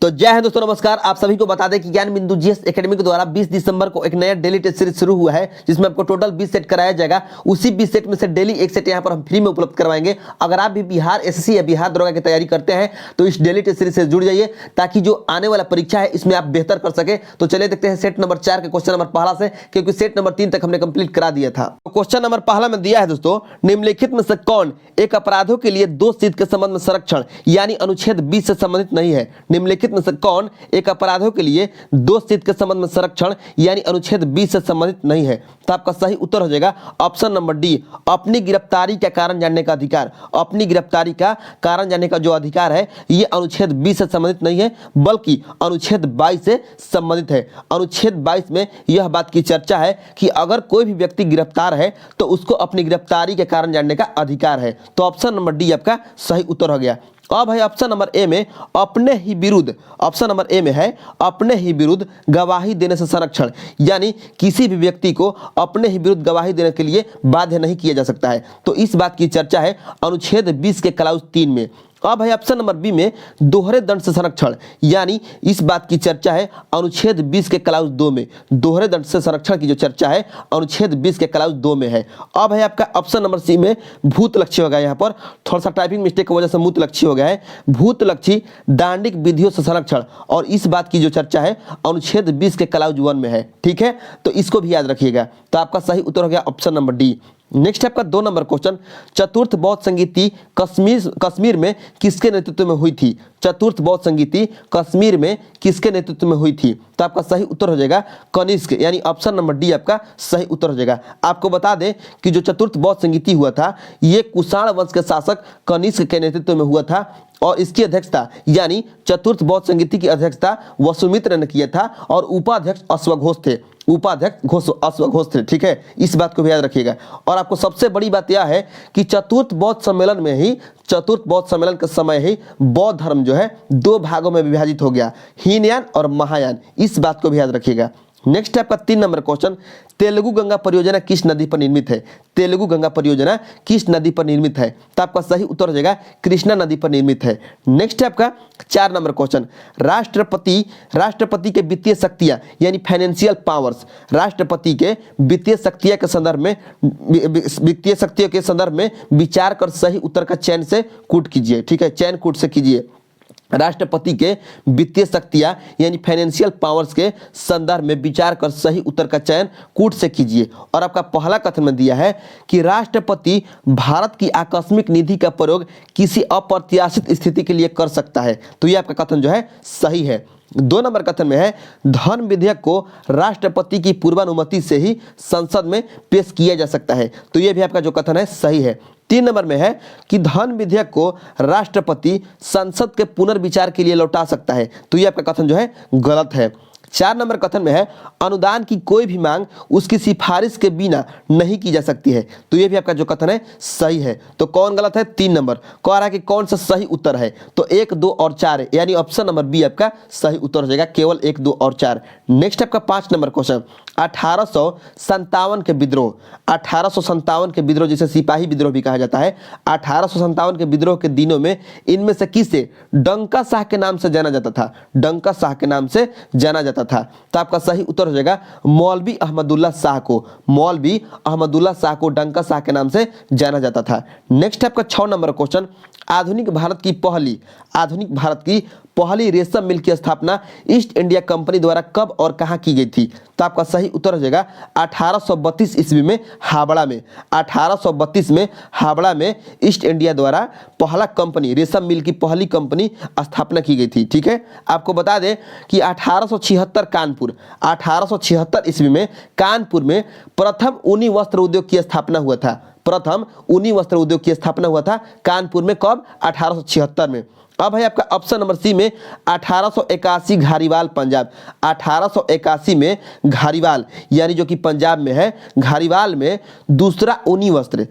तो जय हिंद दोस्तों, नमस्कार। आप सभी को बता दें कि ज्ञान बिंदु जीएस एकेडमी के द्वारा 20 दिसंबर को एक नया डेली टेस्ट सीरीज शुरू हुआ है, जिसमें आपको टोटल 20 सेट कराया जाएगा। उसी 20 सेट में से डेली एक सेट यहां पर हम फ्री में उपलब्ध करवाएंगे। अगर आप भी बिहार एसएससी या बिहार दरोगा की तैयारी करते हैं तो इस डेली टेस्ट सीरीज से जुड़ जाइए, ताकि जो आने वाला परीक्षा है इसमें आप बेहतर कर सके। तो चलिए देखते हैं सेट नंबर 4 के क्वेश्चन नंबर पहला से, क्योंकि सेट नंबर 3 तक हमने कंप्लीट करा दिया था। क्वेश्चन नंबर पहला में दिया है दोस्तों, निम्नलिखित में से कौन एक अपराधों के लिए दोष सिद्ध के संबंध में संरक्षण यानी अनुच्छेद 20 से संबंधित नहीं है। निम्नलिखित में से कौन एक अपराधों के लिए दोष सिद्ध के संबंध में संरक्षण यानी अनुच्छेद 20 से संबंधित नहीं है। तो आपका सही उत्तर हो जाएगा ऑप्शन नंबर डी, अपनी गिरफ्तारी का कारण जानने का अधिकार। अपनी गिरफ्तारी का कारण जानने का जो अधिकार है ये अनुच्छेद 20 से संबंधित नहीं है, बल्कि अनुच्छेद 22 से संबंधित है। अनुच्छेद 22 में यह बात की चर्चा है कि अगर कोई भी व्यक्ति गिरफ्तार है तो उसको अपनी गिरफ्तारी के कारण जानने का अधिकार है। तो ऑप्शन नंबर डी आपका सही उत्तर हो गया। अब है ऑप्शन नंबर ए में अपने ही विरुद्ध, ऑप्शन नंबर ए में है अपने ही विरुद्ध गवाही देने से संरक्षण, यानी किसी भी व्यक्ति को अपने ही विरुद्ध गवाही देने के लिए बाध्य नहीं किया जा सकता है। तो इस बात की चर्चा है अनुच्छेद 20 के क्लाउज 3 में। अब है ऑप्शन नंबर बी में दोहरे दंड से संरक्षण, यानी इस बात की चर्चा है अनुच्छेद 20 के क्लाउज 2 में। दोहरे दंड से संरक्षण की जो चर्चा है अनुच्छेद 20 के क्लाउज 2 में है। अब है आपका ऑप्शन नंबर सी में भूत लक्ष्य हो गया, यहाँ पर थोड़ा सा टाइपिंग मिस्टेक की वजह से मूत लक्ष्य हो गया है। भूत लक्ष्य दांडिक विधियों से संरक्षण, और इस बात की जो चर्चा है अनुच्छेद 20 के क्लाउज 1 में है। ठीक है, तो इसको भी याद रखिएगा। तो आपका सही उत्तर हो गया ऑप्शन नंबर डी। नेक्स्ट आपका 2 नंबर क्वेश्चन, चतुर्थ बौद्ध संगीति कश्मीर में किसके नेतृत्व में हुई थी। चतुर्थ बौद्ध संगीति कश्मीर में किसके नेतृत्व में हुई थी। तो आपका सही उत्तर हो जाएगा कनिष्क, यानी ऑप्शन नंबर डी आपका सही उत्तर हो जाएगा। आपको बता दें कि जो चतुर्थ बौद्ध संगीति हुआ था ये कुषाण वंश के शासक कनिष्क के नेतृत्व में हुआ था, और इसकी अध्यक्षता यानी चतुर्थ बौद्ध संगीति की अध्यक्षता वसुमित्र ने किया था, और उपाध्यक्ष अश्वघोष थे। उपाध्यक्ष अश्वघोष थे। ठीक है, इस बात को भी याद रखिएगा। और आपको सबसे बड़ी बात यह है कि चतुर्थ बौद्ध सम्मेलन में ही, चतुर्थ बौद्ध सम्मेलन के समय ही बौद्ध धर्म जो है 2 भागों में विभाजित हो गया, हीनयान और महायान। इस बात को भी याद रखिएगा। नेक्स्ट आपका 3 नंबर क्वेश्चन, तेलुगु गंगा परियोजना किस नदी पर निर्मित है। तेलुगु गंगा परियोजना किस नदी पर निर्मित है। तो आपका सही उत्तर हो जाएगा कृष्णा नदी पर निर्मित है। नेक्स्ट आपका 4 नंबर क्वेश्चन, राष्ट्रपति के वित्तीय शक्तियां यानी फाइनेंशियल पावर्स, राष्ट्रपति के वित्तीय शक्तियों के संदर्भ में विचार कर सही उत्तर का चयन से कूट कीजिए। ठीक है, चयन कूट से कीजिए। राष्ट्रपति के वित्तीय शक्तियां यानी फाइनेंशियल पावर्स के संदर्भ में विचार कर सही उत्तर का चयन कूट से कीजिए। और आपका पहला कथन में दिया है कि राष्ट्रपति भारत की आकस्मिक निधि का प्रयोग किसी अप्रत्याशित स्थिति के लिए कर सकता है। तो ये आपका कथन जो है सही है। 2 नंबर कथन में है धन विधेयक को राष्ट्रपति की पूर्वानुमति से ही संसद में पेश किया जा सकता है। तो ये भी आपका जो कथन है सही है। 3 नंबर में है कि धन विधेयक को राष्ट्रपति संसद के पुनर्विचार के लिए लौटा सकता है। तो ये आपका कथन जो है गलत है। 4 नंबर कथन में है अनुदान की कोई भी मांग उसकी सिफारिश के बिना नहीं की जा सकती है। तो ये भी आपका जो कथन है सही है। तो कौन गलत है, 3 नंबर कह रहा है कि कौन सा सही उत्तर है। तो 1, 2 और 4 है, यानी ऑप्शन नंबर बी आपका सही उत्तर हो जाएगा, केवल 1, 2 और 4। नेक्स्ट आपका 5 नंबर क्वेश्चन, 1857 के विद्रोह, 1857 के विद्रोह जिसे सिपाही विद्रोह भी कहा जाता है, 1857 के विद्रोह के दिनों में इनमें से किसे डंका शाह के नाम से जाना जाता था। डंका शाह के नाम से जाना जाता था। तो आपका सही उत्तर हो जाएगा मौलवी अहमदुल्ला शाह को, मौलवी अहमदुल्ला शाह को डंका शाह के नाम से जाना जाता था। नेक्स्ट आपका 6 नंबर क्वेश्चन, आधुनिक भारत की पहली रेशम मिल की स्थापना ईस्ट इंडिया कंपनी द्वारा कब और कहां की गई थी। तो आपका सही उत्तर हो जाएगा 1832 ईस्वी में हावड़ा में। 1832 में हावड़ा में ईस्ट इंडिया द्वारा पहला कंपनी, रेशम मिल की पहली कंपनी स्थापना की गई थी। ठीक है, आपको बता दें कि 1876 ईस्वी में कानपुर में प्रथम ऊनी वस्त्र उद्योग की स्थापना हुआ था। प्रथम ऊनी वस्त्र उद्योग की स्थापना हुआ था कानपुर में, कब, 1876 में। अब है आपका ऑप्शन नंबर सी में 1881 घारीवाल पंजाब। 1881 में घारीवाल यानी जो कि पंजाब में है, घारीवाल में दूसरा ऊनी वस्त्र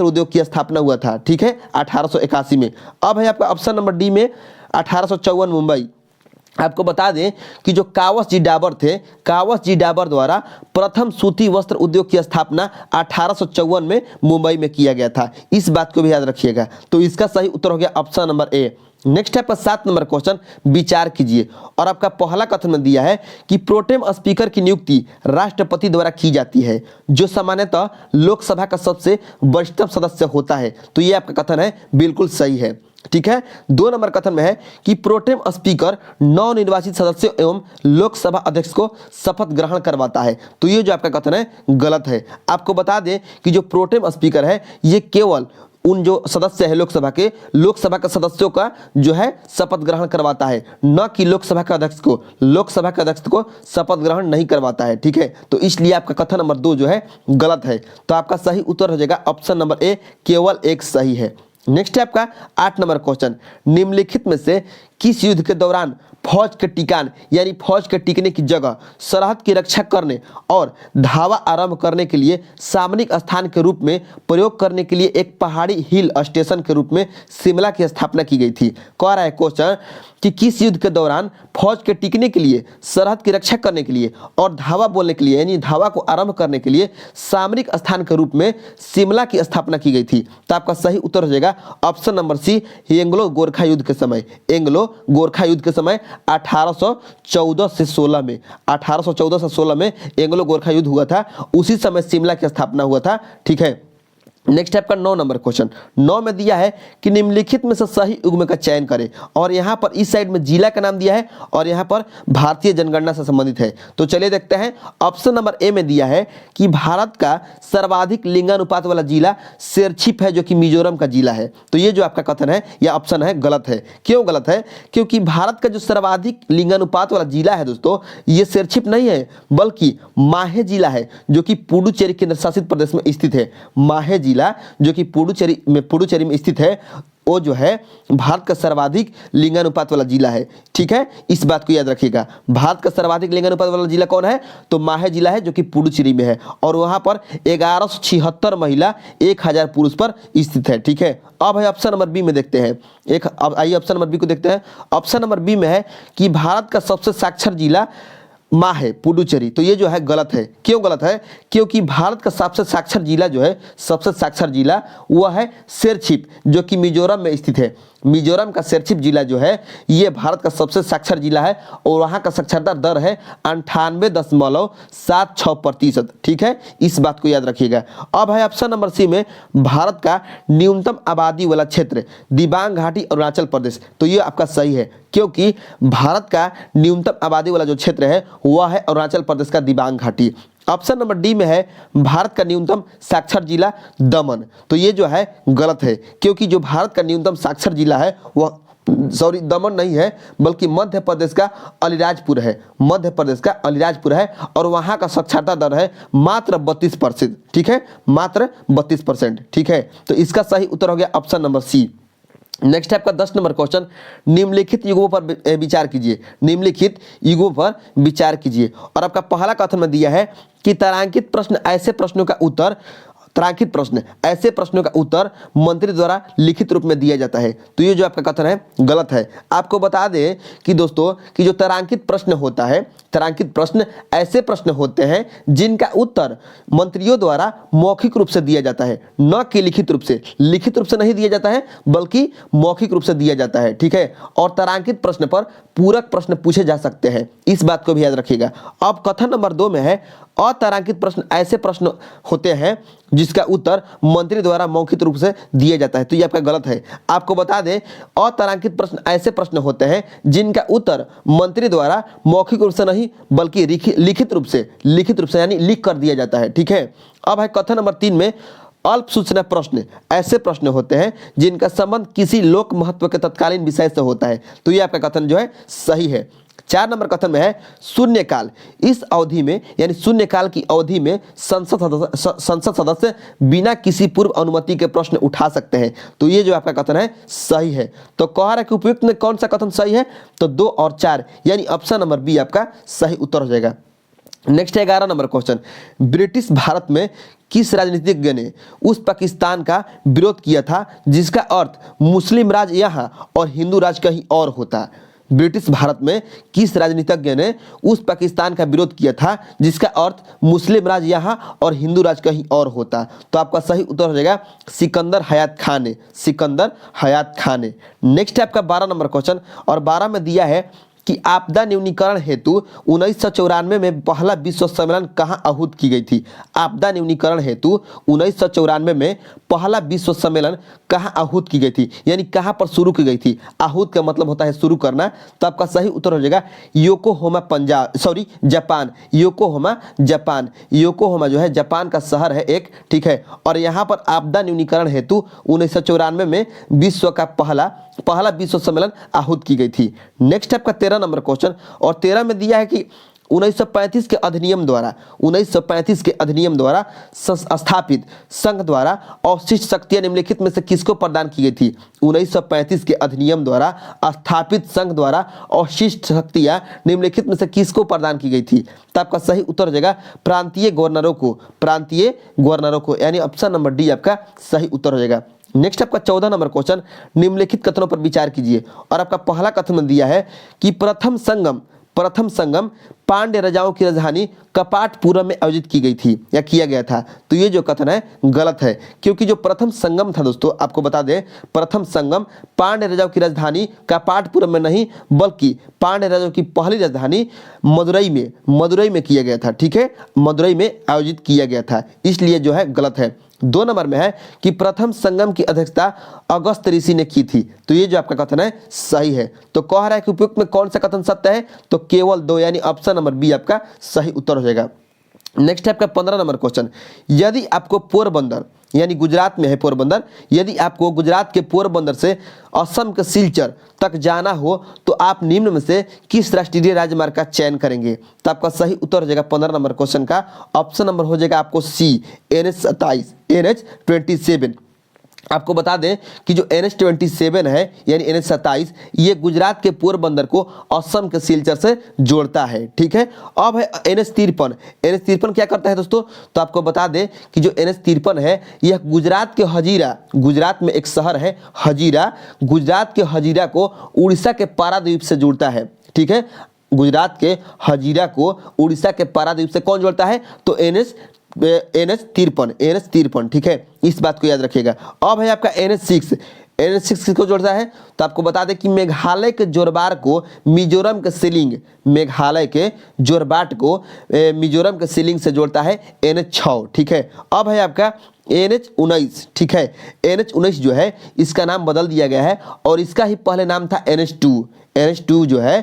उद्योग की स्थापना हुआ था। ठीक है, 1881 में। अब है आपका ऑप्शन नंबर डी में 1854 मुंबई। आपको बता दें कि जो कावस जी डाबर थे, कावस जी डाबर द्वारा प्रथम सूती वस्त्र उद्योग की स्थापना 1854 में मुंबई में किया गया था। इस बात को भी याद रखिएगा। तो इसका सही उत्तर हो गया ऑप्शन नंबर ए। नेक्स्ट है आपका 7 नंबर क्वेश्चन, विचार कीजिए। और आपका पहला कथन में दिया है कि प्रोटेम स्पीकर की नियुक्ति राष्ट्रपति द्वारा की जाती है, जो सामान्यतः लोकसभा का सबसे वरिष्ठतम सदस्य होता है। तो ये आपका कथन है, बिल्कुल सही है। ठीक है। 2 नंबर कथन में है कि प्रोटेम स्पीकर नवनिर्वाचित सदस्यों एवं लोकसभा अध्यक्ष को शपथ ग्रहण करवाता है। तो ये जो आपका कथन है गलत है। आपको बता दें कि जो प्रोटेम स्पीकर है ये केवल उन जो सदस्य है लोकसभा के सदस्यों का जो है शपथ ग्रहण करवाता है, न कि लोकसभा के अध्यक्ष को। लोकसभा के अध्यक्ष को शपथ ग्रहण नहीं करवाता है। ठीक है। तो इसलिए आपका कथन नंबर 2 जो है गलत है। तो आपका सही उत्तर हो जाएगा ऑप्शन नंबर ए, केवल एक सही है। नेक्स्ट है आपका 8 नंबर क्वेश्चन, निम्नलिखित में से किस युद्ध के दौरान फौज के टिकान यानी फौज के टिकने की जगह सरहद की रक्षा करने और धावा आरंभ करने के लिए सामरिक स्थान के रूप में प्रयोग करने के लिए एक पहाड़ी हिल स्टेशन के रूप में शिमला की स्थापना की गई थी। कह रहा है क्वेश्चन कि किस युद्ध के दौरान फौज के टिकने के लिए, सरहद की रक्षा करने के लिए और धावा बोलने के लिए यानी धावा को आरंभ करने के लिए सामरिक स्थान के रूप में शिमला की स्थापना की गई थी। तो आपका सही उत्तर हो जाएगा option number C, Anglo Gorkha युद्ध के समय। एंग्लो गोरखा युद्ध के समय 1814 से 16 में 1814 से 16 में एंग्लो गोरखा युद्ध हुआ था। उसी समय शिमला की स्थापना हुआ था। ठीक है। नेक्स्ट है आपका 9 नंबर क्वेश्चन। 9 में दिया है कि निम्नलिखित में से सही युग्म का चयन करें। और यहाँ पर इस साइड में जिला का नाम दिया है और यहाँ पर भारतीय जनगणना से संबंधित है। तो चलिए देखते हैं। ऑप्शन नंबर ए में दिया है कि भारत का सर्वाधिक लिंगानुपात वाला जिला शेरछिप है, जो कि मिजोरम का जिला है। तो ये जो आपका कथन है यह ऑप्शन है गलत है। क्यों गलत है? क्योंकि भारत का जो सर्वाधिक लिंगानुपात वाला जिला है दोस्तों, ये शेरछिप नहीं है बल्कि माहे जिला है, जो कि पुडुचेरी केंद्र शासित प्रदेश में स्थित है। माहे जिला जो कि पुडुचेरी में स्थित है, वो जो है भारत का सर्वाधिक लिंगानुपात वाला जिला है। ठीक है। इस बात को याद रखिएगा। भारत का सर्वाधिक लिंगानुपात वाला जिला कौन है? तो माहे जिला है, जो कि पुडुचेरी में है। और वहां पर 1176 महिला 1000 पुरुष पर स्थित है। ठीक है। अब है ऑप्शन नंबर बी में देखते हैं। अब आइए ऑप्शन नंबर बी को देखते हैं। ऑप्शन नंबर बी में है कि भारत का सबसे साक्षर जिला माहे पुडुचेरी। तो ये जो है गलत है। क्यों गलत है? क्योंकि भारत का सबसे साक्षर जिला जो है, सबसे साक्षर जिला वह है शेरछिप, जो कि मिजोरम में स्थित है। मिजोरम का शेरछिप जिला जो है ये भारत का सबसे साक्षर जिला है और वहाँ का साक्षरता दर है 98.76%। ठीक है। इस बात को याद रखिएगा। अब है ऑप्शन नंबर सी में भारत का न्यूनतम आबादी वाला क्षेत्र दिबांग घाटी अरुणाचल प्रदेश। तो ये आपका सही है, क्योंकि भारत का न्यूनतम आबादी वाला जो क्षेत्र है वह है अरुणाचल प्रदेश का दिबांग घाटी। ऑप्शन नंबर डी में है भारत का न्यूनतम साक्षर जिला दमन। तो ये जो है गलत है, क्योंकि जो भारत का न्यूनतम साक्षर जिला है वह दमन नहीं है बल्कि मध्य प्रदेश का अलीराजपुर है। मध्य प्रदेश का अलीराजपुर है और वहां का साक्षरता दर है मात्र 32%। ठीक है। मात्र 32%। ठीक है। तो इसका सही उत्तर हो गया ऑप्शन नंबर सी। नेक्स्ट है आपका 10 नंबर क्वेश्चन, निम्नलिखित युगों पर विचार कीजिए। निम्नलिखित युगों पर विचार कीजिए। और आपका पहला कथन में दिया है कि तारांकित प्रश्न ऐसे प्रश्नों का उत्तर मंत्री द्वारा लिखित रूप में दिया जाता है। तो ये जो आपका कथन है गलत है। आपको बता दें कि दोस्तों कि जो तारांकित प्रश्न होता है, तारांकित प्रश्न ऐसे प्रश्न होते हैं जिनका उत्तर मंत्रियों द्वारा मौखिक रूप से दिया जाता है, न कि लिखित रूप से। लिखित रूप से नहीं दिया जाता है बल्कि मौखिक रूप से दिया जाता है। ठीक है। और तारांकित प्रश्न पर पूरक प्रश्न पूछे जा सकते हैं। इस बात को भी याद रखिएगा। अब कथन नंबर 2 में है अतारांकित प्रश्न ऐसे प्रश्न होते हैं जिसका उत्तर मंत्री द्वारा मौखिक रूप से दिया जाता है। तो ये आपका गलत है। आपको बता दें अतारांकित प्रश्न ऐसे प्रश्न होते हैं जिनका उत्तर मंत्री द्वारा मौखिक रूप से नहीं बल्कि लिखित रूप से यानी लिख कर दिया जाता है। ठीक है। अब है कथन नंबर 3 में अल्प सूचना प्रश्न ऐसे प्रश्न होते हैं जिनका संबंध किसी लोक महत्व के तत्कालीन विषय से होता है। तो ये आपका कथन जो है सही है। 4 नंबर कथन में है शून्यकाल। इस अवधि में यानी शून्यकाल की अवधि में संसद सदस्य बिना किसी पूर्व अनुमति के प्रश्न उठा सकते हैं। तो ये जो आपका कथन है सही है। तो कह रहा है कि उपयुक्त में कौन सा कथन सही है? तो 2 और 4 यानी ऑप्शन नंबर बी आपका सही उत्तर हो जाएगा। Next 11 number question, British Bharat में किस राजनीतिज्ञ ने उस पाकिस्तान का विरोध किया था जिसका अर्थ मुस्लिम राज यहाँ और हिंदू राज कहीं और होता? ब्रिटिश भारत में किस राजनीतिज्ञ ने उस पाकिस्तान का विरोध किया था जिसका अर्थ मुस्लिम राज यहाँ और हिंदू राज कहीं और होता? तो आपका सही उत्तर हो जाएगा सिकंदर हयात खान ने, सिकंदर हयात खान ने। नेक्स्ट है आपका 12 नंबर क्वेश्चन, और 12 में दिया है कि आपदा न्यूनीकरण हेतु 1994 में पहला विश्व सम्मेलन कहाँ आहूत की गई थी? आपदा न्यूनीकरण हेतु 1994 में पहला विश्व सम्मेलन कहाँ आहूत की गई थी, यानी कहाँ पर शुरू की गई थी? आहूत का मतलब होता है शुरू करना। तो आपका सही उत्तर हो जाएगा Yokohama, Punjab, sorry Japan, Yokohama Japan. Yokohama जो है जापान का शहर है एक, ठीक है। और यहाँ पर आपदा न्यूनीकरण हेतु 1994 में विश्व का पहला विश्व सम्मेलन आहूत की गई थी। नेक्स्ट आपका 13 नंबर क्वेश्चन, और 13 में दिया है कि 1935 के अधिनियम द्वारा स्थापित संघ द्वारा अवशिष्ट शक्तियां निम्नलिखित में से किसको प्रदान की गई थी? 1935 के अधिनियम द्वारा स्थापित संघ द्वारा अवशिष्ट शक्तियां निम्नलिखित में से किसको प्रदान की गई थी? तो आपका सही उत्तर हो जाएगा प्रांतीय गवर्नरों को, प्रांतीय गवर्नरों को, यानी ऑप्शन नंबर डी आपका सही उत्तर हो जाएगा। नेक्स्ट आपका 14 नंबर क्वेश्चन, निम्नलिखित कथनों पर विचार कीजिए। और आपका पहला कथन दिया है कि प्रथम संगम पांड्य राजाओं की राजधानी कपाटपुरम में आयोजित की गई थी या किया गया था। तो ये जो कथन है गलत है, क्योंकि जो प्रथम संगम था दोस्तों, आपको बता दें, प्रथम संगम पांड्य राजाओं की राजधानी कपाटपुरम में नहीं, बल्कि पांड्य राजाओं की पहली राजधानी मदुरई में किया गया था, ठीक है, मदुरई में आयोजित किया गया था, इसलिए जो है गलत है। 2 नंबर में है कि प्रथम संगम की अध्यक्षता अगस्त ऋषि ने की थी। तो ये जो आपका कथन है सही है। तो कह रहा है कि उपयुक्त में कौन सा कथन सत्य है? तो केवल 2, यानी ऑप्शन नंबर बी आपका सही उत्तर हो जाएगा। नेक्स्ट है आपका 15 नंबर क्वेश्चन, यदि आपको पोरबंदर, यानी गुजरात में है पोरबंदर, यदि आपको गुजरात के पोरबंदर से असम के सिलचर तक जाना हो तो आप निम्न में से किस राष्ट्रीय राजमार्ग का चयन करेंगे? तो आपका सही उत्तर हो जाएगा 15 नंबर क्वेश्चन का ऑप्शन नंबर हो जाएगा आपको सी, NH27। आपको बता दें कि जो NH27 है यानी NH27, ये गुजरात के पोरबंदर को असम के सिलचर से जोड़ता है, ठीक है। अब है NH53 क्या करता है दोस्तों? तो आपको बता दें कि जो NH53 है यह गुजरात के हजीरा, गुजरात में एक शहर है हजीरा, गुजरात के हजीरा को उड़ीसा के पारादीप से जोड़ता है, ठीक है। गुजरात के हजीरा को उड़ीसा के पारादीप से कौन जोड़ता है? तो NH53, ठीक है, इस बात को याद रखिएगा। अब है आपका NH6 किसको जोड़ता है? तो आपको बता दें कि मेघालय के जोरबाट को मिजोरम के शिलिंग, मेघालय के जोरबाट को मिजोरम के शिलिंग से जोड़ता है NH6, ठीक है। अब है आपका NH19, ठीक है। NH19 जो है इसका नाम बदल दिया गया है और इसका ही पहले नाम था NH2 जो है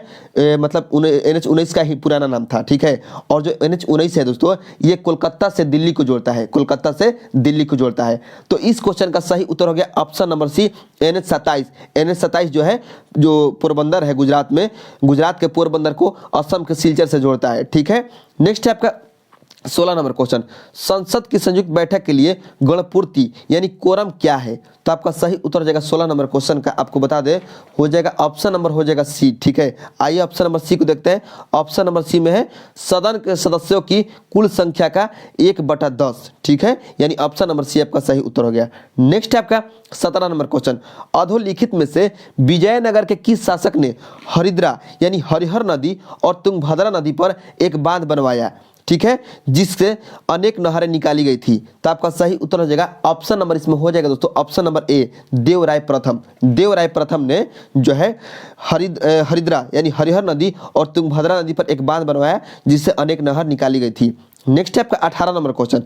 मतलब NH19 का ही पुराना नाम था, ठीक है। और जो NH19 है दोस्तों ये कोलकाता से दिल्ली को जोड़ता है, कोलकाता से दिल्ली को जोड़ता है। तो इस क्वेश्चन का सही उत्तर हो गया ऑप्शन नंबर सी, NH27 जो है, जो पोरबंदर है गुजरात में, गुजरात के पोरबंदर को असम के सिलचर से जोड़ता है, ठीक है। नेक्स्ट है आपका 16 नंबर क्वेश्चन, संसद की संयुक्त बैठक के लिए गणपूर्ति यानी कोरम क्या है? तो आपका सही उत्तर हो जाएगा 16 नंबर क्वेश्चन का, आपको बता दें, हो जाएगा ऑप्शन नंबर हो जाएगा सी, ठीक है। आइए ऑप्शन नंबर सी को देखते हैं। ऑप्शन नंबर सी में है सदन के सदस्यों की कुल संख्या का 1/10, ठीक है, यानी ऑप्शन नंबर सी आपका सही उत्तर हो गया। नेक्स्ट है आपका 17 नंबर क्वेश्चन, अधोलिखित में से विजयनगर के किस शासक ने हरिद्रा यानी हरिहर नदी और तुंगभद्रा नदी पर एक बांध बनवाया, ठीक है, जिससे अनेक नहरें निकाली गई थी? तो आपका सही उत्तर हो जाएगा ऑप्शन नंबर इसमें हो जाएगा दोस्तों ऑप्शन नंबर ए, देवराय प्रथम ने जो है हरिद्रा यानी हरिहर नदी और तुंगभद्रा नदी पर एक बांध बनवाया जिससे अनेक नहर निकाली गई थी। नेक्स्ट है आपका 18 नंबर क्वेश्चन,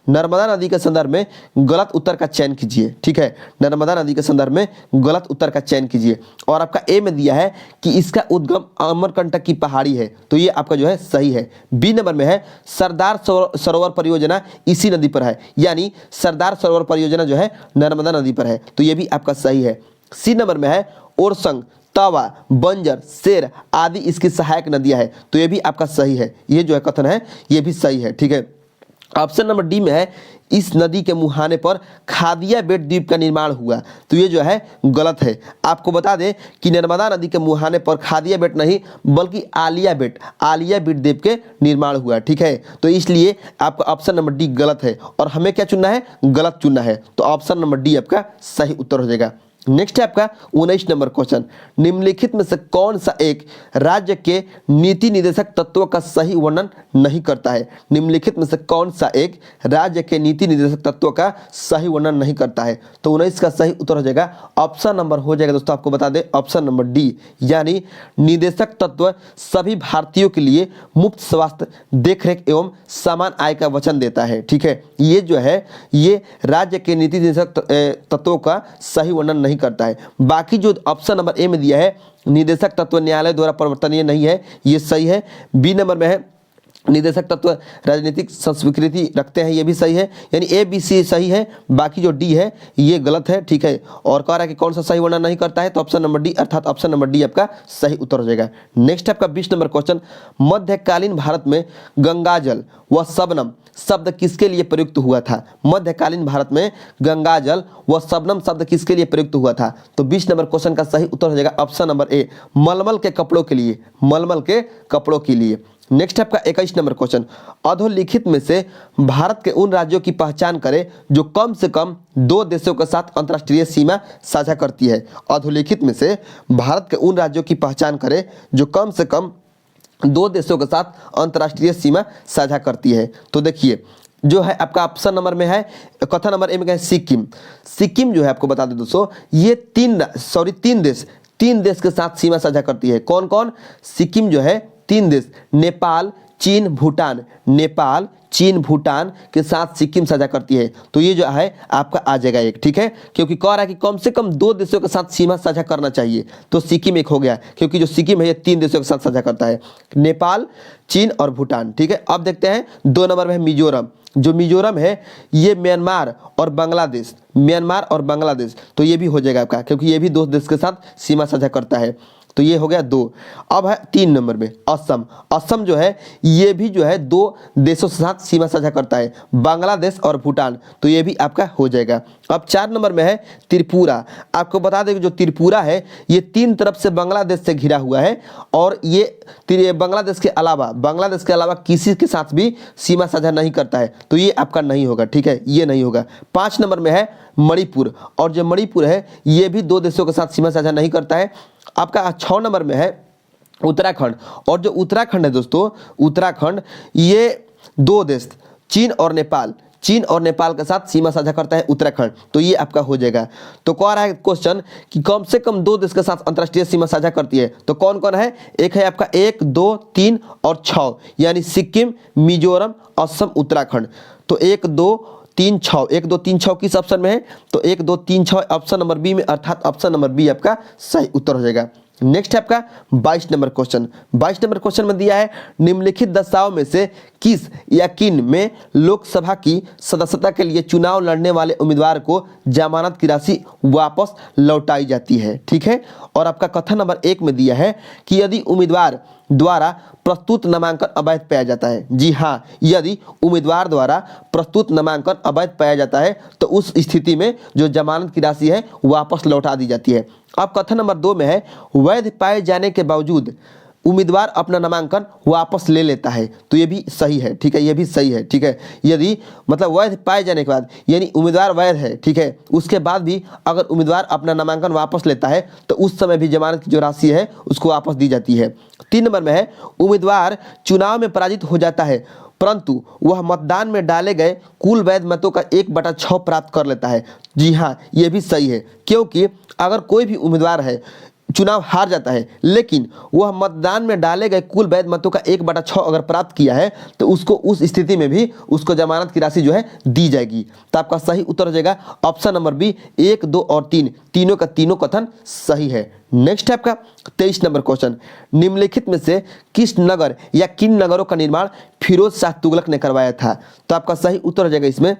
नर्मदा नदी के संदर्भ में गलत उत्तर का चयन कीजिए, ठीक है। नर्मदा नदी के संदर्भ में गलत उत्तर का चयन कीजिए। और आपका ए में दिया है कि इसका उद्गम अमरकंटक की पहाड़ी है, तो ये आपका जो है सही है। बी नंबर में है सरदार सरोवर परियोजना इसी नदी पर है, यानी सरदार सरोवर परियोजना जो है नर्मदा नदी पर है, तो ये भी आपका सही है। सी नंबर में है ओरसंग, तवा, बंजर, शेर आदि इसकी सहायक नदियां है, तो ये भी आपका सही है। ये जो है कथन है ये भी सही है, ठीक है। ऑप्शन नंबर डी में है इस नदी के मुहाने पर खादिया बेट द्वीप का निर्माण हुआ, तो ये जो है गलत है। आपको बता दें कि नर्मदा नदी के मुहाने पर खादिया बेट नहीं बल्कि आलिया बेट द्वीप के निर्माण हुआ, ठीक है। तो इसलिए आपका ऑप्शन नंबर डी गलत है और हमें क्या चुनना है? गलत चुनना है। तो ऑप्शन नंबर डी आपका सही उत्तर हो जाएगा। नेक्स्ट है आपका 19 नंबर क्वेश्चन, निम्नलिखित में से कौन सा एक राज्य के नीति निर्देशक तत्वों का सही वर्णन नहीं करता है। निम्नलिखित में से कौन सा एक राज्य के नीति निर्देशक तत्वों का सही वर्णन नहीं करता है। तो 19 का सही उत्तर हो जाएगा ऑप्शन नंबर हो जाएगा दोस्तों, आपको बता दें ऑप्शन नंबर डी, यानी निर्देशक तत्व सभी भारतीयों के लिए मुफ्त स्वास्थ्य देखरेख एवं समान आय का वचन देता है। ठीक है, ये जो है ये राज्य के नीति निर्देशक तत्वों का सही वर्णन नहीं करता है। बाकी जो ऑप्शन नंबर ए में दिया है निर्देशक तत्व न्यायालय द्वारा परिवर्तनीय नहीं है, ये सही है। बी नंबर में है निर्देशक तत्व राजनीतिक संस्वीकृति रखते हैं, ये भी सही है, यानी ए बी सी सही है। बाकी जो डी है ये गलत है। ठीक है, और कह रहा है कि कौन सा सही वर्णन नहीं करता है, तो ऑप्शन नंबर डी अर्थात ऑप्शन नंबर डी आपका सही उत्तर हो जाएगा। नेक्स्ट आपका 20 नंबर क्वेश्चन, मध्यकालीन भारत में गंगाजल व शबनम शब्द किसके लिए प्रयुक्त हुआ था। मध्यकालीन भारत में गंगाजल व शबनम शब्द किसके लिए प्रयुक्त हुआ था। तो 20 नंबर क्वेश्चन का सही उत्तर हो जाएगा ऑप्शन नंबर ए, मलमल के कपड़ों के लिए, मलमल के कपड़ों के लिए। नेक्स्ट आपका 21 नंबर क्वेश्चन, अधोलिखित में से भारत के उन राज्यों की पहचान करें जो कम से कम 2 देशों के साथ अंतर्राष्ट्रीय सीमा साझा करती है। अधोलिखित में से भारत के उन राज्यों की पहचान करें जो कम से कम 2 देशों के साथ अंतर्राष्ट्रीय सीमा साझा करती है। तो देखिए जो है आपका ऑप्शन नंबर में है, कथन नंबर ए में है सिक्किम। सिक्किम जो है आपको बता दें दोस्तों, ये तीन देश के साथ सीमा साझा करती है। कौन कौन? सिक्किम जो है 3 देश, नेपाल, चीन, भूटान, नेपाल, चीन, भूटान के साथ सिक्किम साझा करती है। तो ये जो है आपका आ जाएगा एक। ठीक है, क्योंकि कह रहा है कि कम से कम 2 देशों के साथ सीमा साझा करना चाहिए, तो सिक्किम एक हो गया, क्योंकि जो सिक्किम है ये 3 देशों के साथ साझा करता है, नेपाल, चीन और भूटान। ठीक है, अब देखते हैं 2 नंबर में है मिजोरम। जो मिजोरम है ये म्यांमार और बांग्लादेश, म्यांमार और बांग्लादेश, तो ये भी हो जाएगा आपका, क्योंकि ये भी 2 देश के साथ सीमा साझा करता है। तो ये हो गया 2। अब है 3 नंबर में असम। असम जो है ये भी जो है 2 देशों के साथ सीमा साझा करता है, बांग्लादेश और भूटान, तो ये भी आपका हो जाएगा। अब 4 नंबर में है त्रिपुरा। आपको बता दें कि जो त्रिपुरा है ये 3 तरफ से बांग्लादेश से घिरा हुआ है, और ये बांग्लादेश के अलावा किसी के साथ भी सीमा साझा नहीं करता है, तो ये आपका नहीं होगा। ठीक है, ये नहीं होगा। 5 नंबर में है मणिपुर, और जो मणिपुर है ये भी 2 देशों के साथ सीमा साझा नहीं करता है। आपका 6 नंबर में है उत्तराखंड, और जो उत्तराखंड है दोस्तों, उत्तराखंड ये 2 देश चीन और नेपाल के साथ सीमा साझा करता है उत्तराखंड, तो ये आपका हो जाएगा। तो कह रहा है क्वेश्चन कि कम से कम 2 देश के साथ अंतर्राष्ट्रीय सीमा साझा करती है, तो कौन कौन है? एक है आपका 1, 2, 3 और 6, यानी सिक्किम, मिजोरम, असम, उत्तराखंड। तो 1, 2, 3, 6, 1, 2, 3, 6 किस ऑप्शन में है? तो 1, 2, 3, 6 ऑप्शन नंबर बी में, अर्थात ऑप्शन नंबर बी आपका सही उत्तर हो जाएगा। नेक्स्ट है आपका 22 नंबर क्वेश्चन। 22 नंबर क्वेश्चन में दिया है निम्नलिखित दस्ताओं में से किस या किन में लोकसभा की सदस्यता के लिए चुनाव लड़ने वाले उम्मीदवार को जमानत की राशि वापस लौटाई जाती है। ठीक है, और आपका कथन नंबर 1 में दिया है कि यदि उम्मीदवार द्वारा प्रस्तुत नामांकन अवैध पाया जाता है। जी हाँ, यदि उम्मीदवार द्वारा प्रस्तुत नामांकन अवैध पाया जाता है तो उस स्थिति में जो जमानत की राशि है वापस लौटा दी जाती है। अब कथन नंबर 2 में है वैध पाए जाने के बावजूद उम्मीदवार अपना नामांकन वापस ले लेता है, तो ये भी सही है। ठीक है, ये भी सही है। ठीक है, यदि मतलब वैध पाए जाने के बाद, यानी उम्मीदवार वैध है, ठीक है, उसके बाद भी अगर उम्मीदवार अपना नामांकन वापस लेता है तो उस समय भी जमानत की जो राशि है उसको वापस दी जाती है। 3 नंबर में है उम्मीदवार चुनाव में पराजित हो जाता है परंतु वह मतदान में डाले गए कुल वैध मतों का 1/6 प्राप्त कर लेता है। जी हाँ, ये भी सही है, क्योंकि अगर कोई भी उम्मीदवार है चुनाव हार जाता है लेकिन वह मतदान में डाले गए कुल वैध मतों का 1/6 अगर प्राप्त किया है तो उसको उस स्थिति में भी उसको जमानत की राशि जो है दी जाएगी। तो आपका सही उत्तर हो जाएगा ऑप्शन नंबर बी, 1, 2 और 3 तीनों का तीनों कथन सही है। नेक्स्ट है आपका 23 नंबर क्वेश्चन, निम्नलिखित में से किस नगर या किन नगरों का निर्माण फिरोज शाह तुगलक ने करवाया था। तो आपका सही उत्तर हो जाएगा इसमें,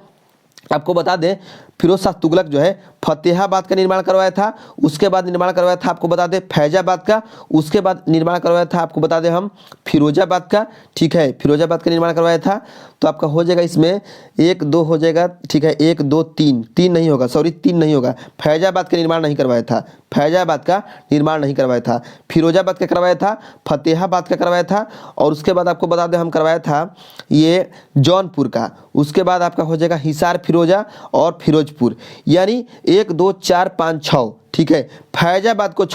आपको बता दें फिरोज शाह तुगलक जो है फतेहाबाद का निर्माण करवाया था, उसके बाद निर्माण करवाया था आपको बता दें फैजाबाद का, उसके बाद निर्माण करवाया था आपको बता दें हम फिरोजाबाद का। ठीक है, फिरोजाबाद का निर्माण करवाया था। तो आपका हो जाएगा इसमें 1, 2 हो जाएगा। ठीक है, 1, 2, 3 नहीं होगा, सॉरी 3 नहीं होगा, फैजाबाद का निर्माण नहीं करवाया था, फैजाबाद का निर्माण नहीं करवाया था, फिरोजाबाद का करवाया था, फतेहाबाद का करवाया था, और उसके बाद आपको बता दें हम करवाया था ये जौनपुर का। उसके बाद आपका हो जाएगा हिसार, फिरोजा और फिरोजपुर, यानी 1, 2, 4, 5, 6। ठीक है। फैजाबाद को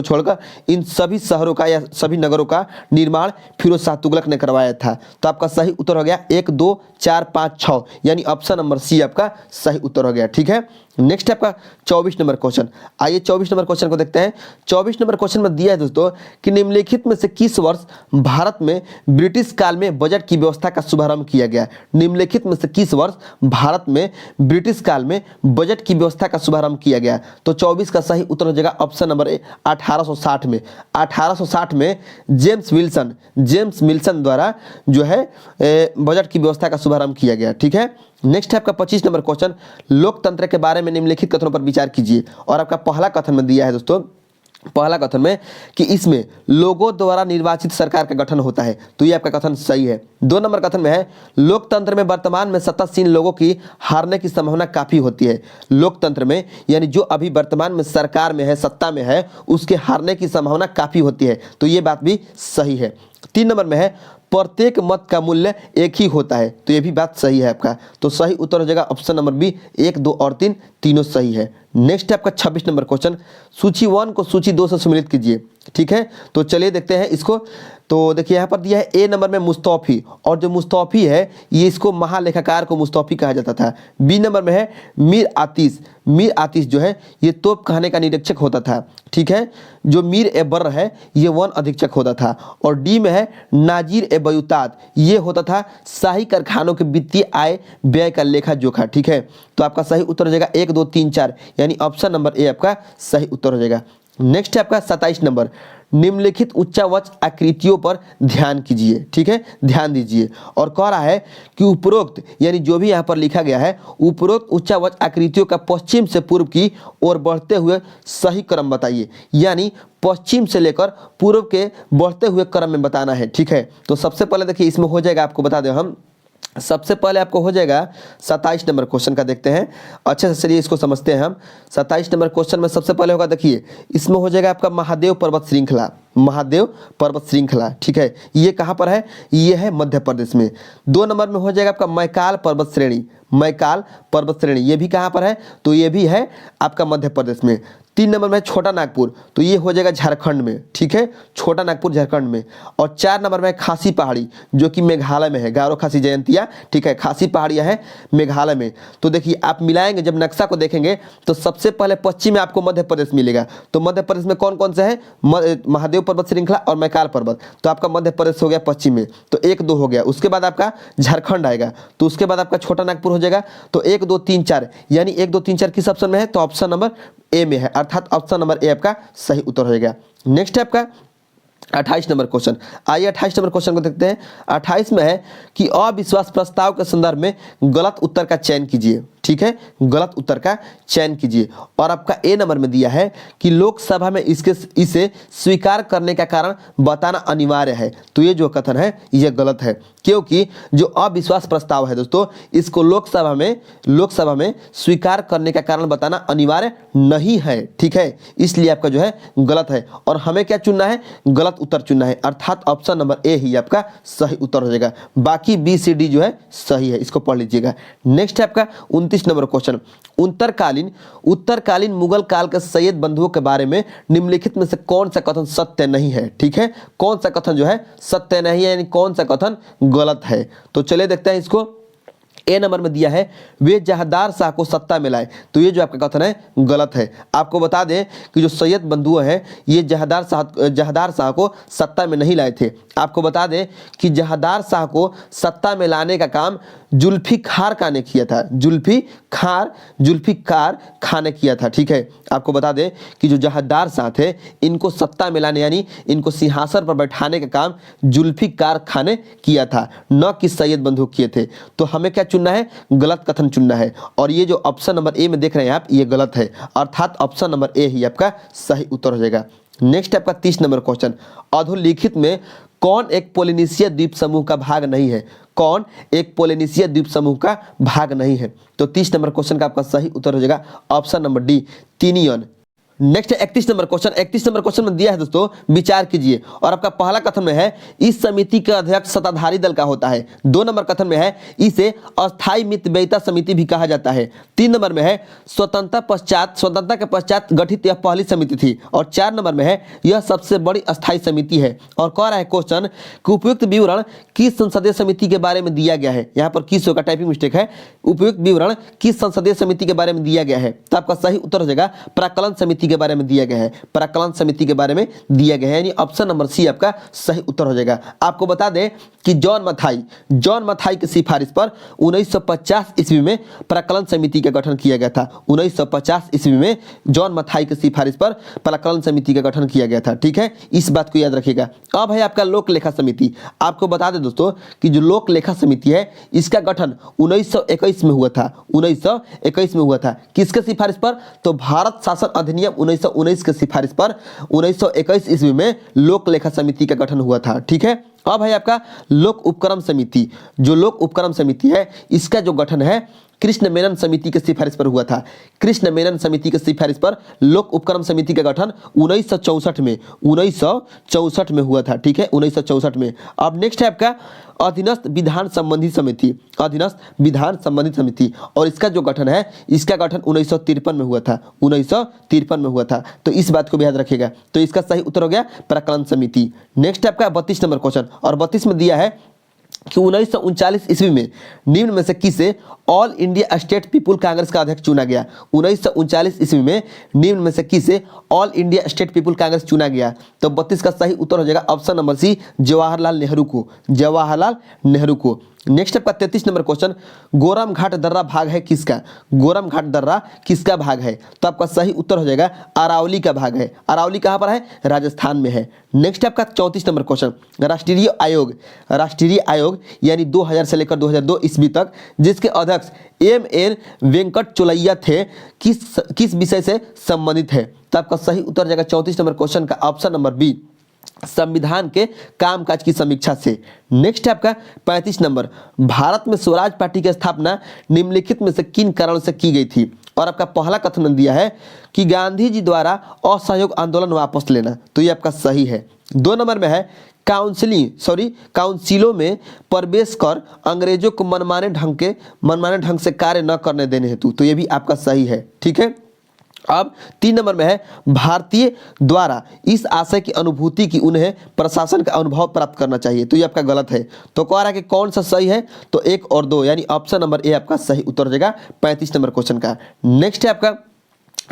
छोड़कर इन सभी शहरों का या सभी नगरों का निर्माण फिरोज शाह तुगलक ने करवाया था। तो आपका सही उत्तर हो गया 1, 2, 4, 5, 6, यानी ऑप्शन नंबर सी आपका सही उत्तर हो गया। ठीक है। नेक्स्ट है आपका 24 नंबर क्वेश्चन। आइए 24 नंबर क्वेश्चन को देखते हैं। 24 नंबर क्वेश्चन में दिया है दोस्तों कि निम्नलिखित में से किस वर्ष भारत में ब्रिटिश काल में बजट की व्यवस्था का शुभारंभ किया गया। निम्नलिखित में से किस वर्ष भारत में ब्रिटिश काल में बजट की व्यवस्था का शुभारंभ किया गया। तो 24 का सही उत्तर हो जाएगा ऑप्शन नंबर ए 1860 में। 1860 में जेम्स विल्सन द्वारा जो है बजट की व्यवस्था का शुभारंभ किया गया। ठीक है। नेक्स्ट है आपका 25 नंबर क्वेश्चन। लोकतंत्र के बारे में निम्नलिखित कथनों पर विचार कीजिए। और आपका पहला कथन में दिया है दोस्तों, पहला कथन में कि इसमें लोगों द्वारा निर्वाचित सरकार का गठन होता है। तो ये आपका कथन सही है। 2 नंबर कथन में है लोकतंत्र में वर्तमान में सत्तासीन लोगों की हारने की संभावना काफी होती है। लोकतंत्र में यानी जो अभी वर्तमान में सरकार में है, सत्ता में है, उसके हारने की संभावना काफी होती है। तो ये बात भी सही है। 3 नंबर में है प्रत्येक मत का मूल्य एक ही होता है। तो ये भी बात सही है आपका। तो सही उत्तर हो जाएगा ऑप्शन नंबर बी 1, 2 और 3 तीनों सही है। नेक्स्ट है आपका 26 नंबर क्वेश्चन। सूची 1 को सूची 2 से सम्मिलित कीजिए। ठीक है। तो चलिए देखते हैं इसको। तो देखिए यहाँ पर दिया है ए नंबर में मुस्तौफी, और जो मुस्तौफी है ये इसको महालेखाकार को मुस्तौफी कहा जाता था। बी नंबर में है मीर आतिश जो है ये तोप खाने का निरीक्षक होता था। ठीक है। जो मीर ए बर्र है ये वन अधीक्षक होता था। और डी में है नाजिर ए बयूतात, ये होता था शाही कारखानों के वित्तीय आय व्यय का लेखा जोखा। ठीक है। तो आपका सही उत्तर हो जाएगा 1, 2, 3, 4, यानी ऑप्शन नंबर ए आपका सही उत्तर हो जाएगा। नेक्स्ट है आपका 27 नंबर। निम्नलिखित उच्चावच आकृतियों पर ध्यान कीजिए। ठीक है, ध्यान दीजिए। और कह रहा है कि उपरोक्त यानी जो भी यहाँ पर लिखा गया है, उपरोक्त उच्चावच आकृतियों का पश्चिम से पूर्व की ओर बढ़ते हुए सही क्रम बताइए। यानी पश्चिम से लेकर पूर्व के बढ़ते हुए क्रम में बताना है। ठीक है। तो सबसे पहले देखिए इसमें हो जाएगा, आपको बता दें हम, सबसे पहले आपको हो जाएगा 27 नंबर क्वेश्चन का देखते हैं अच्छे से। चलिए इसको समझते हैं हम। 27 नंबर क्वेश्चन में सबसे पहले होगा, देखिए इसमें हो जाएगा आपका महादेव पर्वत श्रृंखला। ठीक है। ये कहाँ पर है? ये है मध्य प्रदेश में। 2 नंबर में हो जाएगा आपका मैकाल पर्वत श्रेणी, ये भी कहाँ पर है? तो ये भी है आपका मध्य प्रदेश में। 3 नंबर में छोटा नागपुर, तो ये हो जाएगा झारखंड में। ठीक है, छोटा नागपुर झारखंड में। और 4 नंबर में खासी पहाड़ी जो कि मेघालय में है, गारो खासी जयंतिया। ठीक है, खासी पहाड़ियाँ है मेघालय में। तो देखिए आप मिलाएंगे, जब नक्शा को देखेंगे तो सबसे पहले पश्चिम में आपको मध्य प्रदेश मिलेगा। तो मध्य प्रदेश में कौन कौन से है? महादेव पर्वत श्रृंखला और मैकाल पर्वत। तो आपका मध्य प्रदेश हो गया पश्चिम में, तो 1, 2 हो गया। उसके बाद आपका झारखंड आएगा, तो उसके बाद आपका छोटा नागपुर हो जाएगा। तो 1, 2, 3, 4, यानी 1, 2, 3, 4 किस ऑप्शन में है? तो ऑप्शन नंबर ए में है, अर्थात ऑप्शन नंबर ए आपका सही उत्तर हो जाएगा। नेक्स्ट है आपका 28 नंबर क्वेश्चन। आइए 28 नंबर क्वेश्चन को देखते हैं। 28 में है कि अविश्वास प्रस्ताव के संदर्भ में गलत उत्तर का चयन कीजिए। ठीक है, गलत उत्तर का चयन कीजिए। और आपका ए नंबर में दिया है कि लोकसभा में इसे स्वीकार करने का कारण बताना अनिवार्य है। तो ये जो कथन है ये गलत है, क्योंकि जो अविश्वास प्रस्ताव है दोस्तों, इसको लोकसभा में स्वीकार करने का कारण बताना अनिवार्य नहीं है। ठीक है, इसलिए आपका जो है गलत है। और हमें क्या चुनना है? गलत उत्तर चुनना है, अर्थात ऑप्शन नंबर ए ही आपका सही उत्तर हो जाएगा। बाकी बी सी डी जो है सही है, इसको पढ़ लीजिएगा। नेक्स्ट है आपका 29 नंबर क्वेश्चन। उत्तरकालीन मुगल काल के सैयद बंधुओं के बारे में निम्नलिखित में से कौन सा कथन सत्य नहीं है? ठीक है, कौन सा कथन जो है सत्य नहीं है, यानी कौन सा कथन गलत है? तो चलिए देखते हैं इसको। ए नंबर में दिया है वे जहादार शाह को सत्ता में लाए। तो ये जो आपका कथन है गलत है। आपको बता दें कि जो सैयद बंधु हैं ये जहादार शाह को सत्ता में नहीं लाए थे। आपको बता दें कि जहादार शाह को सत्ता में लाने का काम जुल्फिकार खान ने किया था। जुल्फिकार खान ने किया था। ठीक है, आपको बता दें कि जो जहादार शाह थे इनको सत्ता में लाने यानी इनको सिंहासन पर बैठाने का काम जुल्फिकार खान ने किया था, न कि सैयद बंधु किए थे। तो हमें क्या चुनना है? गलत कथन चुनना है। और ये जो ऑप्शन नंबर ए में देख रहे हैं आप, ये गलत है, अर्थात ऑप्शन नंबर ए ही आपका सही उत्तर हो जाएगा। नेक्स्ट आपका 30 नंबर क्वेश्चन। अधोलिखित में कौन एक पोलिनेशिया द्वीप समूह का भाग नहीं है? कौन एक पोलिनेशिया द्वीप समूह का भाग नहीं है? तो 30 नंबर क्वेश्चन का आपका सही उत्तर हो जाएगा ऑप्शन नंबर डी, तीनियन। Next 31 number question. 31 number question में दिया है दोस्तों, विचार कीजिए। और आपका पहला कथन में है इस समिति का अध्यक्ष सत्ताधारी दल का होता है। 2 नंबर कथन में है इसे अस्थायी मितव्ययिता समिति भी कहा जाता है। 3 नंबर में है स्वतंत्रता के पश्चात गठित यह पहली समिति थी। और 4 नंबर में है यह सबसे बड़ी अस्थायी समिति है। और कह रहा है क्वेश्चन कि उपयुक्त विवरण किस संसदीय समिति के बारे में दिया गया है। यहाँ पर किस का टाइपिंग मिस्टेक है, उपयुक्त विवरण किस संसदीय समिति के बारे में दिया गया है। तो आपका सही उत्तर हो जाएगा प्राक्कलन समिति के बारे में दिया गया है। प्राक्कलन समिति के बारे में दिया गया है, यानी ऑप्शन नंबर सी आपका सही उत्तर हो जाएगा। आपको बता दें कि जॉन मथाई की सिफारिश पर 1950 ईस्वी में प्राक्कलन समिति का गठन किया गया था। 1950 ईस्वी में जॉन मथाई की सिफारिश पर प्राक्कलन समिति का गठन किया गया था। ठीक है, इस बात को याद रखिएगा। अब है आपका लोक लेखा समिति। आपको बता दें दोस्तों कि जो लोक लेखा समिति है इसका गठन 1921 में हुआ था। 1921 में हुआ था। किसके सिफारिश पर? तो भारत शासन अधिनियम 1919 के सिफारिश पर 1921 ईस्वी में लोक लेखा समिति का गठन हुआ था। ठीक है, अब है आपका लोक उपक्रम समिति। जो लोक उपक्रम समिति है इसका जो गठन है कृष्ण मेनन समिति के सिफारिश पर हुआ था। कृष्ण मेनन समिति के सिफारिश पर लोक उपक्रम समिति का गठन 1964 में हुआ था। ठीक है, 1964 में। अब नेक्स्ट है आपका अधीनस्थ विधान संबंधी समिति। अधीनस्थ विधान संबंधी समिति, और इसका जो गठन है इसका गठन 1953 में हुआ था। 1953 में हुआ था। तो इस बात को भी याद रखिएगा। तो इसका सही उत्तर हो गया प्राक्कलन समिति। नेक्स्ट आपका 32 नंबर क्वेश्चन, और 32 में दिया है कि 1939 ईस्वी में निम्न में से किसे all India state people Congress का अध्यक्ष चुना गया। 1939 ईस्वी में निम्न में से किसे all India state people Congress चुना गया। तो 32 का सही उत्तर हो जाएगा option number C Jawaharlal Nehru को। जवाहरलाल नेहरू को। नेक्स्ट आपका 33 नंबर क्वेश्चन, गोरम घाट दर्रा भाग है किसका। गोरम घाट दर्रा किसका भाग है। तो आपका सही उत्तर हो जाएगा अरावली का भाग है। अरावली कहाँ पर है? राजस्थान में है। नेक्स्ट आपका 34 नंबर क्वेश्चन, राष्ट्रीय आयोग यानी 2000 से लेकर 2002 ईस्वी तक जिसके अध्यक्ष MN वेंकट चोलैया थे, किस विषय से संबंधित है। तो आपका सही उत्तर जाएगा 34 नंबर क्वेश्चन का ऑप्शन नंबर बी संविधान के कामकाज की समीक्षा से। नेक्स्ट है आपका 35 नंबर, भारत में स्वराज पार्टी की स्थापना निम्नलिखित में से किन कारणों से की गई थी। और आपका पहला कथन दिया है कि गांधी जी द्वारा असहयोग आंदोलन वापस लेना। तो ये आपका सही है। 2 नंबर में है काउंसिलों में प्रवेश कर अंग्रेजों को मनमाने ढंग से कार्य न करने देने हेतु। तो ये भी आपका सही है। ठीक है, अब 3 नंबर में है भारतीय द्वारा इस आशय की अनुभूति की उन्हें प्रशासन का अनुभव प्राप्त करना चाहिए। तो ये आपका गलत है। तो कह रहा है कि कौन सा सही है। तो 1 और 2 यानी ऑप्शन नंबर ए आपका सही उत्तर हो जाएगा 35 नंबर क्वेश्चन का। नेक्स्ट है आपका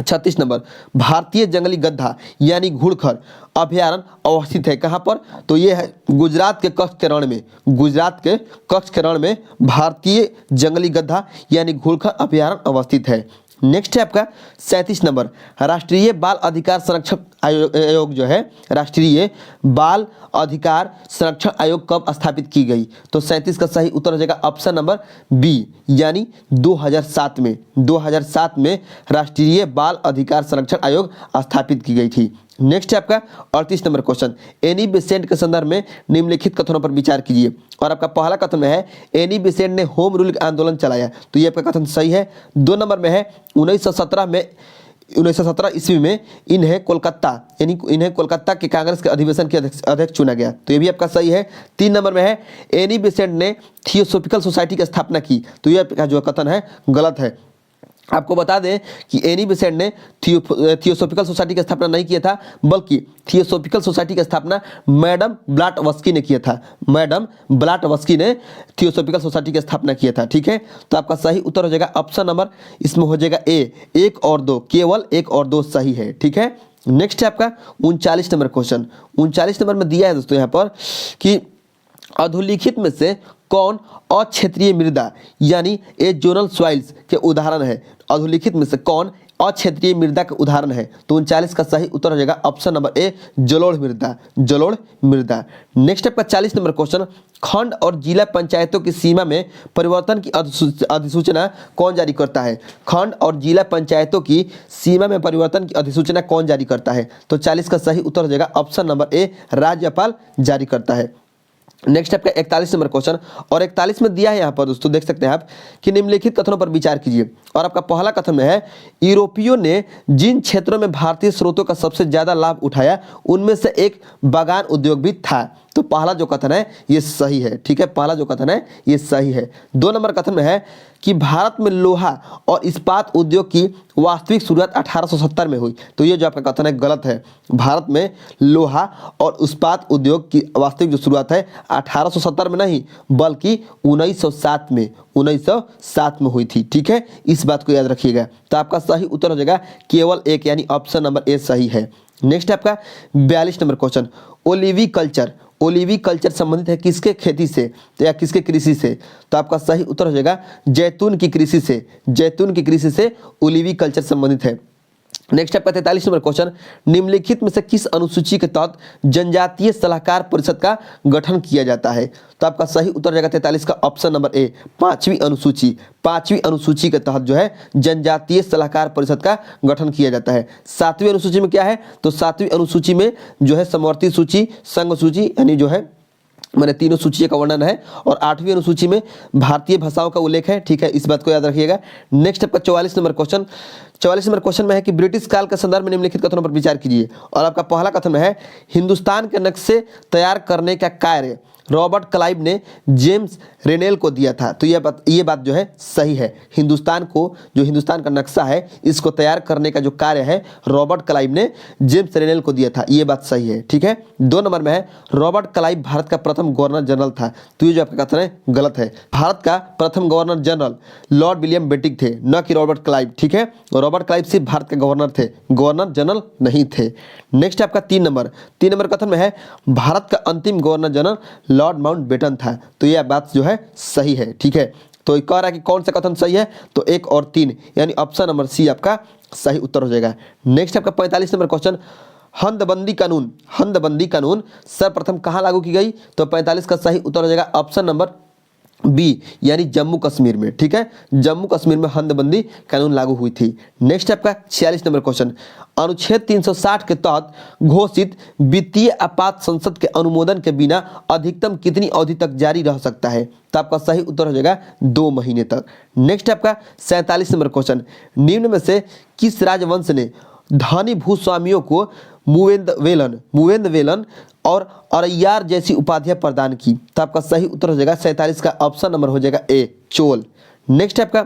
36 नंबर, भारतीय जंगली गधा यानी घुड़खर अभयारण्य अवस्थित है कहाँ पर। तो ये है गुजरात के कच्छ के रण में। गुजरात के कच्छ के रण में भारतीय जंगली गधा यानी घुड़खर अभयारण्य अवस्थित है। नेक्स्ट है आपका 37 नंबर, राष्ट्रीय बाल अधिकार संरक्षण आयोग जो है राष्ट्रीय बाल अधिकार संरक्षण आयोग कब स्थापित की गई। तो 37 का सही उत्तर हो जाएगा ऑप्शन नंबर बी यानी 2007 में। 2007 में राष्ट्रीय बाल अधिकार संरक्षण आयोग स्थापित की गई थी। नेक्स्ट है आपका 38 नंबर क्वेश्चन, एनी बेसेंट के संदर्भ में निम्नलिखित कथनों पर विचार कीजिए। और आपका पहला कथन में है एनी बेसेंट ने होम रूल आंदोलन चलाया। तो ये आपका कथन सही है। 2 नंबर में है 1917 ईस्वी में इन्हें कोलकाता के कांग्रेस के अधिवेशन के अध्यक्ष चुना गया। तो ये भी आपका सही है। 3 नंबर में है एनी बेसेंट ने थियोसॉफिकल सोसाइटी की स्थापना की। तो ये आपका जो कथन है गलत है। आपको बता दें कि एनी बेसेंट ने थियोसॉफिकल सोसाइटी की स्थापना नहीं किया था, बल्कि थियोसॉफिकल सोसाइटी की स्थापना मैडम ब्लाटवस्की ने किया था। मैडम ब्लाटवस्की ने थियोसॉफिकल सोसाइटी की स्थापना किया था। ठीक है, तो आपका सही उत्तर हो जाएगा ऑप्शन नंबर इसमें हो जाएगा ए। 1 और 2 केवल 1 और 2 सही है। ठीक है, नेक्स्ट है आपका 39 नंबर क्वेश्चन। 39 नंबर में दिया है दोस्तों यहाँ पर कि अधोलिखित में से कौन अक्षेत्रीय मृदा यानी ए जोनल सॉइल्स के उदाहरण है। अधोलिखित में से कौन अक्षेत्रीय मृदा का उदाहरण है। तो 39 का सही उत्तर हो जाएगा ऑप्शन नंबर ए जलोढ़ मृदा। जलोढ़ मृदा। नेक्स्ट आपका 40 नंबर क्वेश्चन, खंड और जिला पंचायतों की सीमा में परिवर्तन की अधिसूचना कौन जारी करता है। खंड और जिला पंचायतों की सीमा में परिवर्तन की अधिसूचना कौन जारी करता है। तो 40 का सही उत्तर हो जाएगा ऑप्शन नंबर ए राज्यपाल जारी करता है। नेक्स्ट आपका 41 नंबर क्वेश्चन, और 41 में दिया है यहाँ पर दोस्तों, देख सकते हैं आप कि निम्नलिखित कथनों पर विचार कीजिए। और आपका पहला कथन में है, यूरोपियों ने जिन क्षेत्रों में भारतीय स्रोतों का सबसे ज्यादा लाभ उठाया उनमें से एक बागान उद्योग भी था। तो पहला जो कथन है ये सही है, ठीक है, पहला जो कथन है ये सही है। 2 नंबर कथन में है कि भारत में लोहा और इस्पात उद्योग की वास्तविक शुरुआत 1870 में हुई। तो ये जो आपका कथन है गलत है। भारत में लोहा और इस्पात उद्योग की वास्तविक जो शुरुआत है 1870 में नहीं बल्कि 1907 में 1907 में हुई थी, ठीक है, इस बात को याद रखिएगा। तो आपका सही उत्तर हो जाएगा केवल एक, यानी ऑप्शन नंबर ए सही है। नेक्स्ट आपका 42 नंबर क्वेश्चन, ओलिवी कल्चर, ओलिवी कल्चर संबंधित है किसके खेती से या किसके कृषि से? तो आपका सही उत्तर हो जाएगा जैतून की कृषि से, जैतून की कृषि से ओलिवी कल्चर संबंधित है। नेक्स्ट आपका 43 नंबर क्वेश्चन, निम्नलिखित में से किस अनुसूची के तहत जनजातीय सलाहकार परिषद का गठन किया जाता है? तो आपका सही उत्तर जाएगा 43 का ऑप्शन नंबर ए, 5वीं अनुसूची, 5वीं अनुसूची के तहत जो है जनजातीय सलाहकार परिषद का गठन किया जाता है। 7वीं अनुसूची में क्या है? तो 7वीं अनुसूची में जो है समवर्ती सूची, संघ सूची, यानी जो है मैंने तीनों सूचियों का वर्णन है, और 8वीं अनुसूची में भारतीय भाषाओं का उल्लेख है, ठीक है, इस बात को याद रखिएगा। नेक्स्ट आपका 44 नंबर क्वेश्चन, 44 नंबर क्वेश्चन में है कि ब्रिटिश काल के संदर्भ में निम्नलिखित कथनों पर विचार कीजिए। और आपका पहला कथन में है, हिंदुस्तान के नक्शे तैयार करने का कार्य रॉबर्ट क्लाइव ने जेम्स रेनेल को दिया था। तो ये बात जो है सही है। हिंदुस्तान को, जो हिंदुस्तान का नक्शा है इसको तैयार करने का जो कार्य है रॉबर्ट क्लाइव ने जेम्स रेनेल को दिया था, ये बात सही है, ठीक है। 2 नंबर में है, रॉबर्ट क्लाइव भारत का प्रथम गवर्नर जनरल था। तो ये जो आपका कथन है गलत है। भारत का प्रथम governor general Lord William Bentinck थे, न कि रॉबर्ट क्लाइव, ठीक है। रॉबर्ट क्लाइव सिर्फ भारत के गवर्नर थे, गवर्नर जनरल नहीं थे। नेक्स्ट आपका 3 नंबर कथन में है, भारत का अंतिम गवर्नर जनरल लॉर्ड माउंटबेटन था। तो यह बात जो है सही है, ठीक है। तो कह रहा है कि कौन सा कथन सही है? तो 1 और 3, यानी ऑप्शन नंबर सी आपका सही उत्तर हो जाएगा। नेक्स्ट आपका 45 नंबर क्वेश्चन, हदबंदी कानून, हदबंदी कानून सर्वप्रथम कहां लागू की गई? तो 45 का सही उत्तर हो जाएगा ऑप्शन नंबर बी, यानी जम्मू कश्मीर में, ठीक है, जम्मू कश्मीर में हदबंदी कानून लागू हुई थी। नेक्स्ट आपका 46 नंबर क्वेश्चन, अनुच्छेद 360 के तहत घोषित वित्तीय आपात संसद के अनुमोदन के बिना अधिकतम कितनी अवधि तक जारी रह सकता है? तो आपका सही उत्तर हो जाएगा 2 महीने तक। नेक्स्ट आपका 47 नंबर क्वेश्चन, निम्न में से किस राजवंश ने धनी भूस्वामियों को मुवेंदवेलन और अरैयार जैसी उपाधियां प्रदान की? तो आपका सही उत्तर हो जाएगा 47 का ऑप्शन नंबर हो जाएगा ए, चोल। नेक्स्ट आपका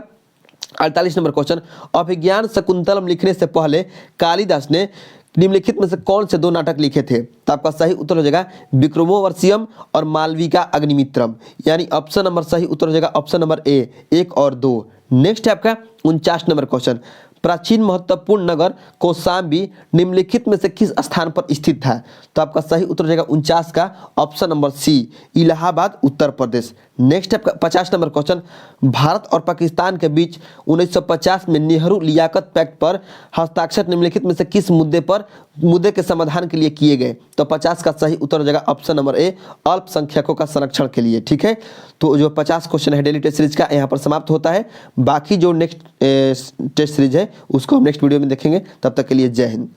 48 नंबर क्वेश्चन, अभिज्ञान शकुंतलम लिखने से पहले कालिदास ने निम्नलिखित में से कौन से 2 नाटक लिखे थे? तो आपका सही उत्तर हो जाएगा विक्रमोर्वशीयम और मालविका अग्निमित्रम, यानी ऑप्शन नंबर सही उत्तर हो जाएगा ऑप्शन नंबर ए, 1 और 2। नेक्स्ट आपका 49 नंबर क्वेश्चन, प्राचीन महत्वपूर्ण नगर कौशाम्बी निम्नलिखित में से किस स्थान पर स्थित था? तो आपका सही उत्तर हो जाएगा 49 का ऑप्शन नंबर सी, इलाहाबाद, उत्तर प्रदेश। नेक्स्ट आपका 50 नंबर क्वेश्चन, भारत और पाकिस्तान के बीच 1950 में नेहरू लियाकत पैक्ट पर हस्ताक्षर निम्नलिखित में से किस मुद्दे के समाधान के लिए किए गए? तो 50 का सही उत्तर हो जाएगा ऑप्शन नंबर ए, अल्पसंख्यकों का संरक्षण के लिए, ठीक है। तो जो 50 क्वेश्चन है डेली टेस्ट सीरीज का यहाँ पर समाप्त होता है। बाकी जो नेक्स्ट टेस्ट सीरीज है उसको हम नेक्स्ट वीडियो में देखेंगे। तब तक के लिए जय हिंद।